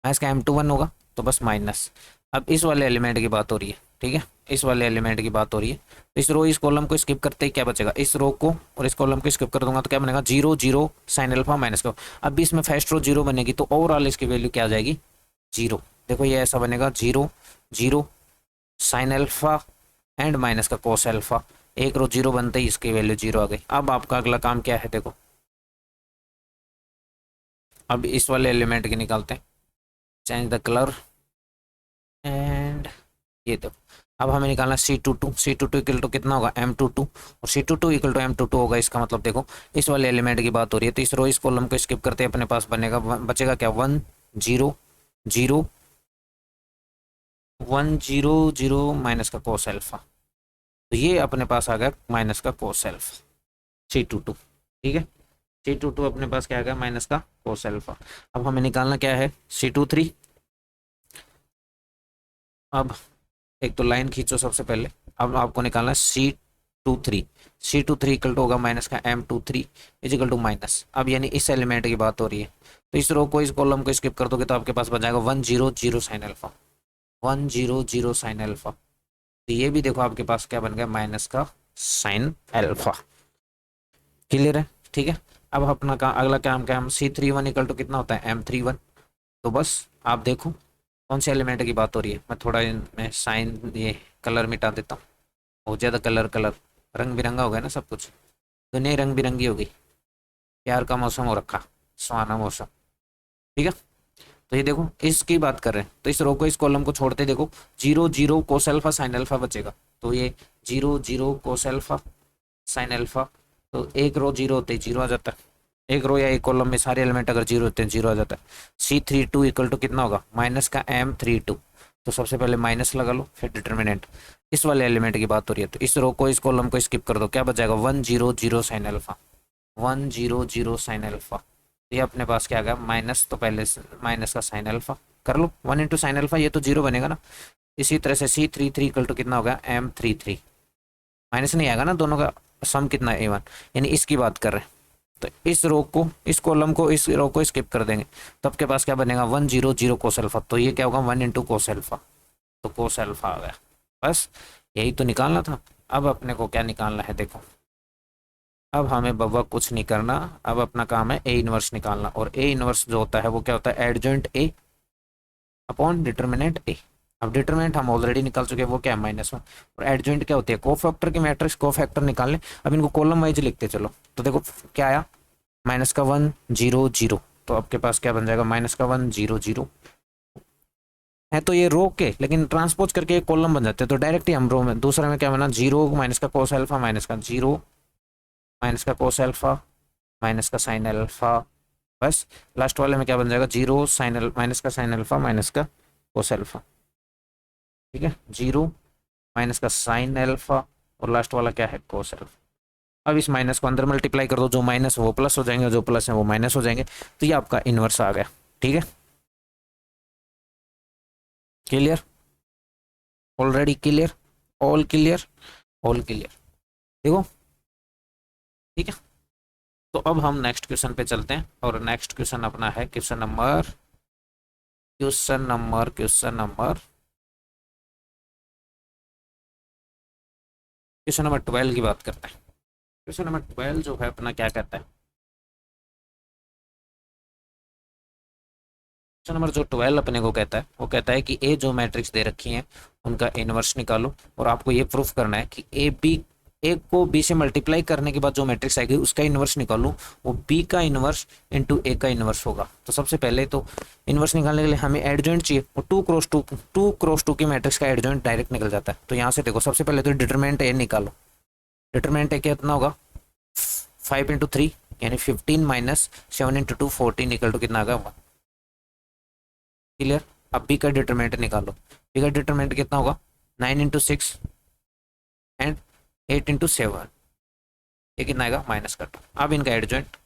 माइनस का M21 होगा तो बस माइनस। अब इस वाले एलिमेंट की बात हो रही है। ठीक है, इस वाले एलिमेंट की बात हो रही है। तो इस रो इस कॉलम को स्किप करते ही क्या बचेगा, इस रो को और इस कॉलम को स्किप कर दूंगा तो क्या बनेगा 0 साइन अल्फा माइनस का। अब भी इसमें फर्स्ट रो 0 बनेगी तो ओवरऑल इसकी वैल्यू क्या आ जाएगी 0। देखो ये ऐसा बनेगा 0 साइन अल्फा एंड माइनस का कोस अल्फा। एक रो 0 बनते ही इसकी वैल्यू 0 आ गई। अब आपका अगला काम क्या है, देखो अब इस वाले एलिमेंट की निकालते हैं, चेंज द कलर एंड ये तो। अब हमें निकालना C22 इक्वल टू कितना होगा M22, और C22 इक्वल टू M22 होगा। इसका मतलब देखो इस वाले एलिमेंट की बात हो रही है तो इस रो इस कॉलम को स्किप करते अपने पास बनेगा बचेगा क्या 1 0 माइनस का कोस अल्फा। तो ये अपने पास आ गया माइनस का कोस अल्फा C22। ठीक है, C22 अपने पास क्या आ गया, माइनस का कोस अल्फा। अब हमें निकालना क्या है C23। अब एक तो लाइन खींचो सबसे पहले। अब आपको निकालना है C23 इक्वल टू होगा माइनस का M23 इजिकल टू माइनस। अब यानी इस एलिमेंट की बात हो रही है तो इस रो को इस कॉलम को स्किप कर दोगे तो आपके पास बच जाएगा 1 0 साइन अल्फा 1 0 साइन अल्फा। तो ये भी देखो आपके पास क्या बन गया, माइनस का साइन अल्फा। क्लियर है। ठीक है, अब अपना काम अगला काम क्या, हम C31 इक्वल टू कितना होता है M31। तो बस आप देखो कौन से एलिमेंट की बात हो रही है। मैं थोड़ा इनमें साइन ये कलर मिटा देता हूँ, बहुत ज़्यादा कलर रंग बिरंगा हो गया ना सब कुछ, दुनिया रंग बिरंगी हो गई, प्यार का मौसम हो रखा, सुहाना मौसम। ठीक है, तो ये देखो इसकी बात कर रहे हैं तो इस रो को इस कॉलम को छोड़ते देखो 0 0 कोस अल्फा साइन अल्फा बचेगा। तो ये 0 0 कोस अल्फा साइन अल्फा। तो एक रो जीरो होते ही जीरो आ जाता है, एक रो या एक कॉलम में सारे एलिमेंट अगर जीरो होते हैं जीरो आ जाता है। C32 इक्वल टू कितना होगा, माइनस का M32। तो सबसे पहले माइनस लगा लो, फिर डिटर्मिनेंट। इस वाले एलिमेंट की बात हो रही है, तो इस रो को इस कॉलम को स्किप कर दो, क्या बच जाएगा 100 साइन अल्फा, 100 साइन अल्फा। ये अपने पास क्या आ गया, माइनस, तो पहले माइनस का साइन अल्फा कर लो, 1 इंटू साइन अल्फा, ये तो जीरो बनेगा ना। इसी तरह से C33 इक्वल टू कितना होगा M33, माइनस नहीं आएगा ना, दोनों का सम कितना है A1, यानी इसकी बात कर रहे हैं। तो इस रो को, इस कॉलम को, इस रो को स्किप कर देंगे, तो आपके पास क्या बनेगा 100 कोस अल्फा। तो ये क्या होगा 1 इंटू कोस अल्फा, तो कोस अल्फा आ गया। बस यही तो निकालना था। अब अपने को क्या निकालना है, देखो अब हमें बब्बा कुछ नहीं करना, अब अपना काम है ए इनवर्स निकालना। और ए इनवर्स जो होता है वो क्या होता है, एडजॉइंट ए अपॉन डिटर्मिनेंट ए। अब डिटर्मिनेंट हम ऑलरेडी निकाल चुके हैं, वो क्या है -1। और एडजॉइंट क्या होती है, कोफैक्टर की मैट्रिक्स, कोफैक्टर निकालने। अब इनको कॉलम वाइज लिखते चलो, तो देखो क्या आया, -1 0 0। तो आपके पास क्या बन जाएगा, -1 0 0 है, तो ये रो के लेकिन ट्रांसपोज करके एक कॉलम बन जाते हैं, तो डायरेक्ट ही हम रो में, दूसरे में क्या बना, 0 माइनस का कोस अल्फा माइनस का 0 माइनस का कोस अल्फा माइनस का साइन अल्फा। बस लास्ट वाले में क्या बन जाएगा, 0 साइन माइनस का साइन अल्फा माइनस का कोस अल्फा। ठीक है, 0 माइनस का साइन अल्फा और लास्ट वाला क्या है, कोस अल्फा। अब इस माइनस को अंदर मल्टीप्लाई कर दो, जो माइनस वो प्लस हो जाएंगे, जो प्लस है वो माइनस हो जाएंगे, तो ये आपका इनवर्स आ गया। ठीक है, clear, already clear, all clear, all clear. देखो ठीक है, तो अब हम नेक्स्ट क्वेश्चन पे चलते हैं, और नेक्स्ट क्वेश्चन अपना है क्वेश्चन नंबर 12 की बात करते हैं। क्वेश्चन नंबर 12 जो है अपना क्या कहता है, क्वेश्चन नंबर जो 12 अपने को कहता है, वो कहता है कि ए जो मैट्रिक्स दे रखी है उनका इनवर्स निकालो, और आपको ये प्रूफ करना है कि ए को बी से मल्टीप्लाई करने के बाद जो मैट्रिक्स आएगी उसका इनवर्स निकालो, वो बी का इनवर्स इंटू ए का इनवर्स होगा। तो सबसे पहले तो इनवर्स निकालने के लिए हमें एडजॉइंट चाहिए, और 2 क्रॉस 2 की मैट्रिक्स का एडजॉइंट डायरेक्ट निकल जाता है। तो यहाँ से देखो, सबसे पहले तो डिटरमिनेंट ए निकालो। डिटरमिनेंट ए कितना होगा, 5 × 3 यानी 15 माइनस 7 × 2 14 इक्वल टू कितना आ गया, 1। क्लियर, अब बी का डिटरमिनेंट निकालो। बी का डिटरमिनेंट कितना होगा, 9 × 6 एंड 8 × 7, ये कितना आएगा -2। अब इनका एडजॉइंट,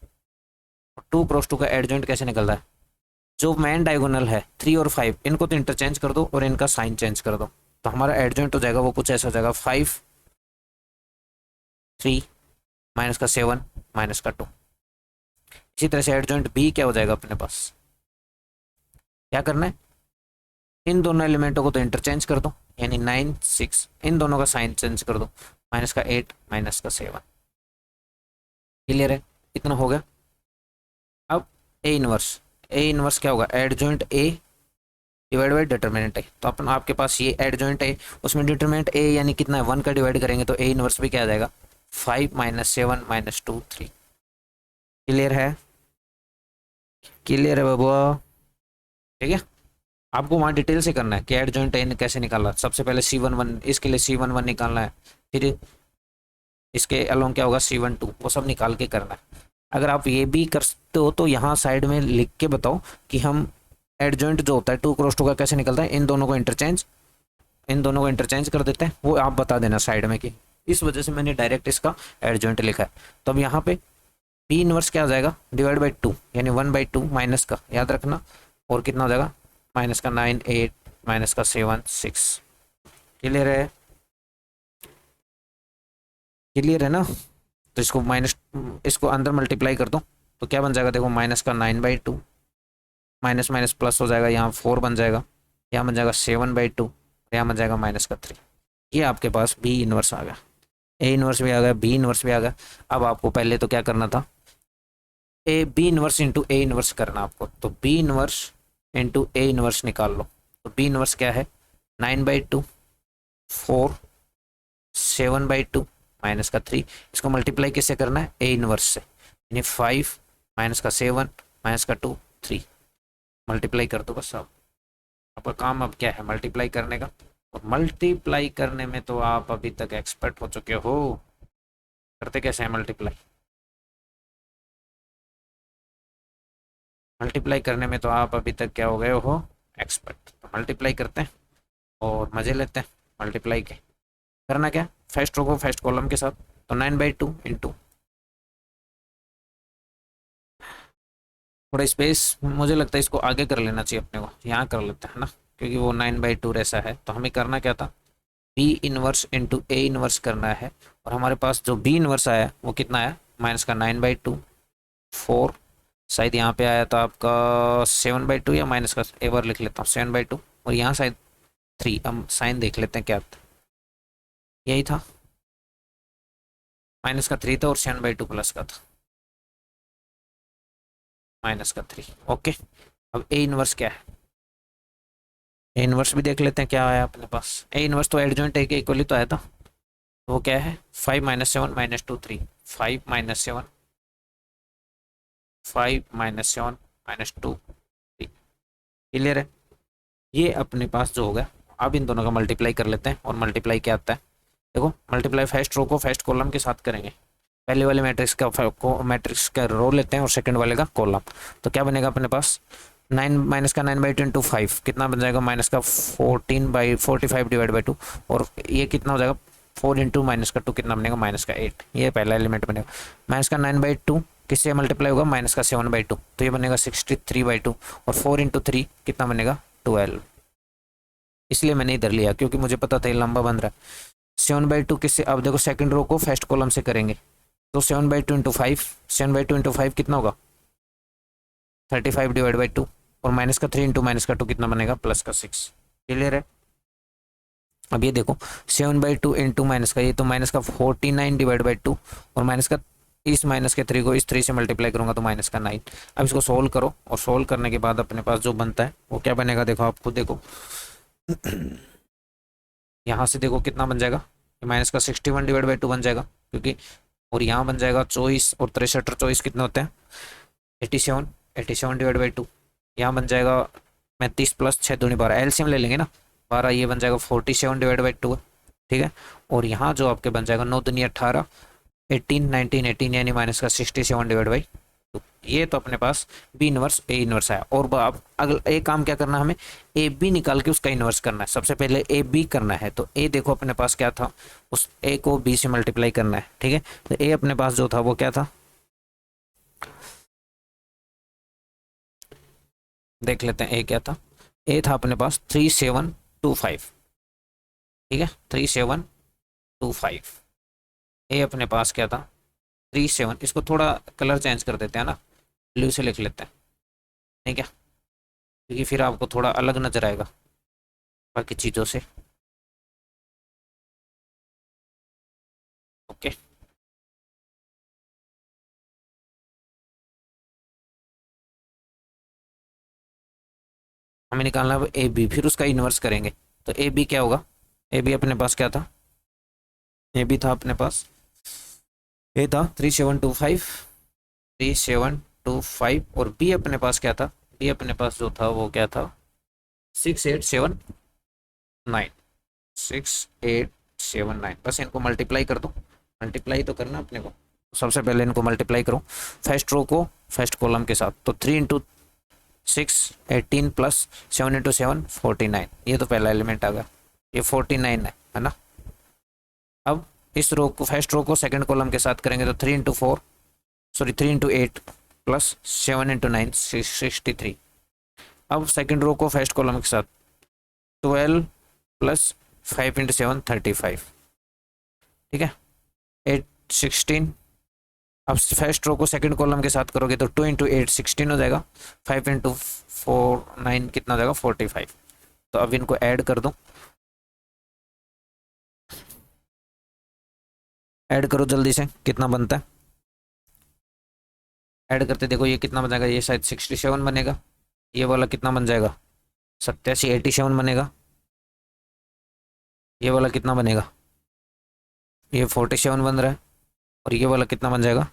2 क्रॉस 2 का एडजॉइंट कैसे निकलता है, जो मैन डायगोनल है 3 और 5 इनको तो इंटरचेंज कर दो और इनका साइन चेंज कर दो, तो हमारा एडजॉइंट हो जाएगा वो कुछ ऐसा हो जाएगा, 5 3 माइनस का 7 माइनस का 2। इसी तरह से एडजॉइंट बी क्या हो जाएगा अपने पास, क्या करना है, इन दोनों एलिमेंटों को तो इंटरचेंज कर दो, यानी 9 6, इन दोनों का साइन चेंज कर दो, माइनस का 8 माइनस का 7। क्लियर है, इतना हो गया। अब ए इनवर्स क्या होगा, adjoint A divide by determinant A. तो अपन आपके पास ये एडजॉइंट ए, उसमें डिटरमिनेंट ए यानी कितना है 1 का डिवाइड करेंगे, तो ए इनवर्स भी क्या आ जाएगा 5 माइनस 7 माइनस 2 3। क्लियर है, क्लियर है बाबू, ठीक है। आपको वहाँ डिटेल से करना है कि एडजॉइंट ए कैसे निकालना। सबसे पहले C11 इसके लिए C11 निकालना है, फिर इसके अलोंग क्या होगा C12, वो सब निकाल के करना है। अगर आप ये भी करते हो तो यहाँ साइड में लिख के बताओ कि हम एडजॉइंट जो होता है 2 क्रॉस 2 का कैसे निकलता है, इन दोनों को इंटरचेंज कर देते हैं, वो आप बता देना साइड में कि इस वजह से मैंने डायरेक्ट इसका एडजॉइंट लिखा है। तो अब यहाँ पे बी इनवर्स क्या आ जाएगा, डिवाइड बाई 2 यानी 1/2 माइनस का, याद रखना, और कितना हो जाएगा माइनस का 9 8 माइनस का 7 6। क्लियर है, क्लियर है ना। तो इसको इसको अंदर मल्टीप्लाई कर दो, तो क्या बन जाएगा, देखो माइनस का 9/2, माइनस माइनस प्लस हो जाएगा, यहाँ 4 बन जाएगा, यहाँ बन जाएगा 7/2, यहाँ बन जाएगा माइनस का 3। ये आपके पास बी इनवर्स आ गया, ए इनवर्स भी आ गया, बी इनवर्स भी आ गया। अब आपको पहले तो क्या करना था, A B inverse into A inverse करना आपको, तो B inverse into A inverse निकाल लो। तो बी इनवर्स क्या है, 9/2 4 7/2 माइनस का 3। इसको मल्टीप्लाई किससे करना है, ए इनवर्स से, यानी 5 माइनस का 7 माइनस का 2 3, मल्टीप्लाई कर दो बस। अब आपका काम अब क्या है, मल्टीप्लाई करने का। और मल्टीप्लाई करने में तो आप अभी तक एक्सपर्ट हो चुके हो, करते कैसे हैं मल्टीप्लाई? मल्टीप्लाई करने में तो आप अभी तक क्या हो गए हो, एक्सपर्ट। तो मल्टीप्लाई करते हैं और मजे लेते हैं मल्टीप्लाई के। करना क्या, फर्स्ट रो को फर्स्ट कॉलम के साथ, तो 9/2 इंटू, थोड़ा स्पेस मुझे लगता है इसको आगे कर लेना चाहिए अपने को, यहाँ कर लेते हैं ना, क्योंकि वो 9/2 ऐसा है। तो हमें करना क्या था, B inverse into A inverse करना है। और हमारे पास जो बी इनवर्स आया वो कितना आया, माइनस का 9/2, 4, शायद यहाँ पे आया था आपका 7/2, या माइनस का एक बार लिख लेता हूँ 7/2, और यहाँ शायद 3, हम साइन देख लेते हैं क्या था, यही था, माइनस का 3 था और 7/2 प्लस का था, माइनस का 3। ओके, अब ए इनवर्स क्या है, ए इनवर्स भी देख लेते हैं क्या आया अपने पास। ए इनवर्स तो एडजॉइंट ए के इक्वली तो आया था, तो वो क्या है, 5 - 7 - 2 3, 5 - 7, 5 - 7 - 2 3। क्लियर है, ये अपने पास जो होगा। अब इन दोनों का मल्टीप्लाई कर लेते हैं, और मल्टीप्लाई क्या आता है, देखो मल्टीप्लाई फर्स्ट रो को फर्स्ट कॉलम के साथ करेंगे। पहले वाले मैट्रिक्स का रो लेते हैं और सेकंड वाले का कॉलम। तो क्या बनेगा अपने पास, 9 माइनस का 9/2 इंटू 5 कितना बन जाएगा, माइनस का 14/45 डिवाइड बाई 2। और ये कितना हो जाएगा, 4 इंटू माइनस का 2 कितना बनेगा, माइनस का 8। ये पहला एलिमेंट बनेगा। माइनस का 9/2 किससे मल्टीप्लाई होगा, माइनस का 7/2, तो ये बनेगा 63/2। और 4 इंटू 3 कितना बनेगा, 12। इसलिए मैंने इधर लिया क्योंकि मुझे पता था ये लंबा बन रहा है। 7/2 किससे, अब देखो सेकंड रो को फर्स्ट कॉलम से करेंगे, तो 7/2 इंटू 5, 7/2 इंटू 5 कितना होगा, 35 डिवाइड बाई 2। और माइनस का 3 इंटू माइनस का 2 कितना बनेगा, प्लस का 6। क्लियर है। अब ये देखो 7/2 इंटू माइनस का, ये तो माइनस का 49 डिवाइड बाई 2, और माइनस का इस माइनस के 3 को इस 3 से मल्टीप्लाई करूंगा तो माइनस का 9। अब इसको सोल्व करो, और सोल्व करने के बाद अपने पास जो बनता है वो क्या बनेगा, देखो आप खुद देखो। यहाँ से देखो कितना बन जाएगा, माइनस का 61 डिवाइड बाई 2 बन जाएगा, क्योंकि और यहाँ बन जाएगा 24, और 63 24 कितने होते हैं, 87, 87 डिवाइड बाई 2। यहाँ बन जाएगा 35 प्लस 6 दूनी 12, एलसीएम ले लेंगे ना 12, ये बन जाएगा 47 डिवाइड बाई 2। ठीक है, और यहाँ जो आपके बन जाएगा 9 दूनी 18, 18 19 18, यानी माइनस का 67 डिवाइड बाई 2। ये तो अपने पास बी इनवर्स ए इनवर्स है। और अब अगला एक काम क्या करना है, हमें ए बी निकाल के उसका इनवर्स करना है। सबसे पहले ए बी करना है, तो ए देखो अपने पास क्या था, उस ए को बी से मल्टीप्लाई करना है। ठीक है, तो ए अपने पास जो था वो क्या था, देख लेते हैं ए क्या था। ए था अपने पास 3725। ठीक है, 3725। ए अपने पास क्या था, 37, इसको थोड़ा कलर चेंज कर देते हैं ना, ब्लू से लिख लेते हैं, ठीक है, क्योंकि फिर आपको थोड़ा अलग नजर आएगा बाकी चीज़ों से। ओके, हमें निकालना है ए बी, फिर उसका इन्वर्स करेंगे। तो ए बी क्या होगा, ए बी अपने पास क्या था, ए बी था अपने पास, ए था 3725, 3725, और बी अपने पास क्या था, बी अपने पास जो था वो क्या था, 6879, 6879। बस इनको मल्टीप्लाई कर दो, मल्टीप्लाई तो करना अपने को। सबसे पहले इनको मल्टीप्लाई करो फर्स्ट रो को फर्स्ट कॉलम के साथ, तो 3 इंटू 6 18 प्लस 7 इंटू 7 49, ये तो पहला एलिमेंट आ गया, ये 49 है ना। अब इस रो को फर्स्ट रो को सेकंड कॉलम के साथ करेंगे, तो 3 into 4, sorry 3 into 8 plus 7 into 9 63। अब सेकंड रो को फर्स्ट कॉलम के साथ 12 प्लस 5 इंटू 7 35। ठीक है, 8 16। अब फर्स्ट रो को सेकंड कॉलम के साथ करोगे तो 2 इंटू 8 16 हो जाएगा, 5 इंटू 4 9 कितना हो जाएगा 45। तो अब इनको ऐड कर दो, ऐड करो जल्दी से कितना बनता है, ऐड करते देखो ये कितना बन जाएगा, ये शायद 67 बनेगा, ये वाला कितना बन जाएगा 87 87 बनेगा, ये वाला कितना बनेगा, ये 47 बन रहा है, और ये वाला कितना बन जाएगा,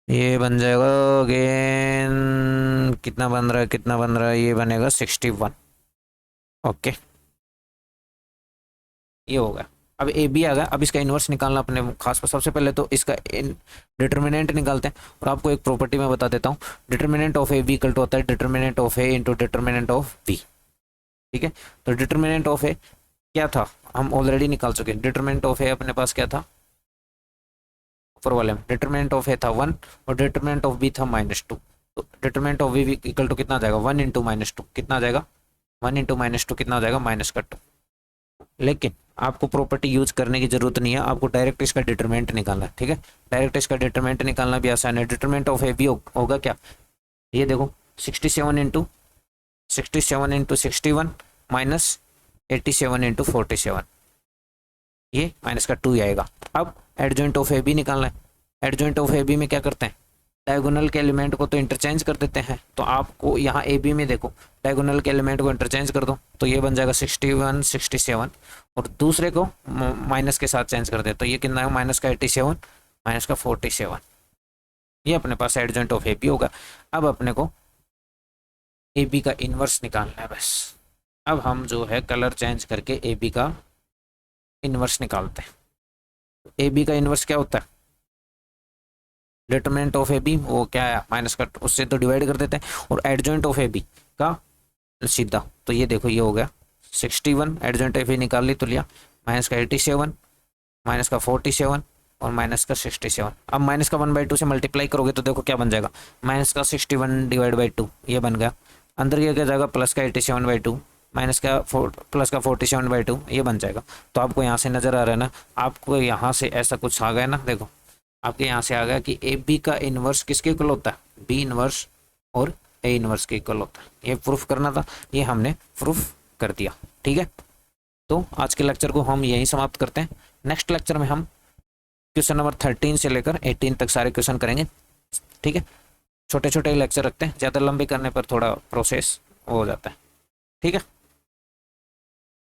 ये बन जाएगा अगेन कितना बन रहा है, कितना बन रहा है, ये बनेगा 61। ओके, ये होगा। अब ए बी आ गया, अब इसका इन्वर्स निकालना अपने खास पर। सबसे पहले तो इसका डिटर्मिनेंट निकालते हैं, और आपको एक प्रॉपर्टी मैं बता देता हूँ। Determinant of A B equal to होता है determinant of A into determinant of B. ठीक है, तो डिटर्मिनेंट ऑफ ए क्या था हम ऑलरेडी निकाल चुके हैं। डिटर्मिनेंट ऑफ ए अपने पास क्या था ऊपर वाले में, डिटर्मिनेंट ऑफ ए था 1 और डिटर्मिनेंट ऑफ बी था -2। तो determinant of B equal to कितना आ जाएगा 1 इंटू -2, कितना आ जाएगा 1 इंटू -2 कितना आ जाएगा -2। लेकिन आपको प्रॉपर्टी यूज करने की जरूरत नहीं है, आपको डायरेक्ट इसका डिटरमिनेंट निकालना है। ठीक है, डायरेक्ट इसका डिटरमिनेंट निकालना भी आसान है। डिटरमिनेंट ऑफ ए बी होगा क्या, ये देखो 67 इंटू 61 माइनस 87 इंटू 47, ये माइनस का 2 आएगा। अब एडजॉइंट ऑफ ए बी निकालना है। एडजॉइंट ऑफ ए बी में क्या करते हैं, डायगोनल के एलिमेंट को तो इंटरचेंज कर देते हैं। तो आपको यहाँ ए बी में देखो डायगोनल के एलिमेंट को इंटरचेंज कर दो, तो ये बन जाएगा 61 67, और दूसरे को माइनस के साथ चेंज कर दे, तो ये कितना है माइनस का 87 माइनस का 47। ये अपने पास एडजॉइंट ऑफ ए बी होगा। अब अपने को ए बी का इन्वर्स निकालना है बस। अब हम जो है कलर चेंज करके ए बी का इन्वर्स निकालते हैं। ए बी का इन्वर्स क्या होता है, डिटरमिनेंट ऑफ ए बी वो क्या है माइनस का, उससे तो डिवाइड कर देते हैं, और एडजॉइंट ऑफ ए बी का सीधा, तो ये देखो ये हो गया 61, एडजॉइंट ऑफ ए निकाल ली तो लिया माइनस का 87 माइनस का 47 और माइनस का 67। अब माइनस का 1/2 से मल्टीप्लाई करोगे तो देखो क्या बन जाएगा, माइनस का 61 डिवाइड बाई 2 ये बन गया। अंदर ये क्या जाएगा प्लस का 87/2 माइनस का प्लस का 47/2 ये बन जाएगा। तो आपको यहाँ से नज़र आ रहा है ना, आपको यहाँ से ऐसा कुछ आ गया ना, देखो आपके यहाँ से आ गया कि ए बी का इन्वर्स किसके इक्वल होता है, बी इन्वर्स और ए इन्वर्स के इक्वल होता है। ये प्रूफ करना था, ये हमने प्रूफ कर दिया। ठीक है, तो आज के लेक्चर को हम यहीं समाप्त करते हैं। नेक्स्ट लेक्चर में हम क्वेश्चन नंबर 13 से लेकर 18 तक सारे क्वेश्चन करेंगे। ठीक है, छोटे छोटे लेक्चर रखते हैं, ज़्यादा लंबे करने पर थोड़ा प्रोसेस हो जाता है। ठीक है।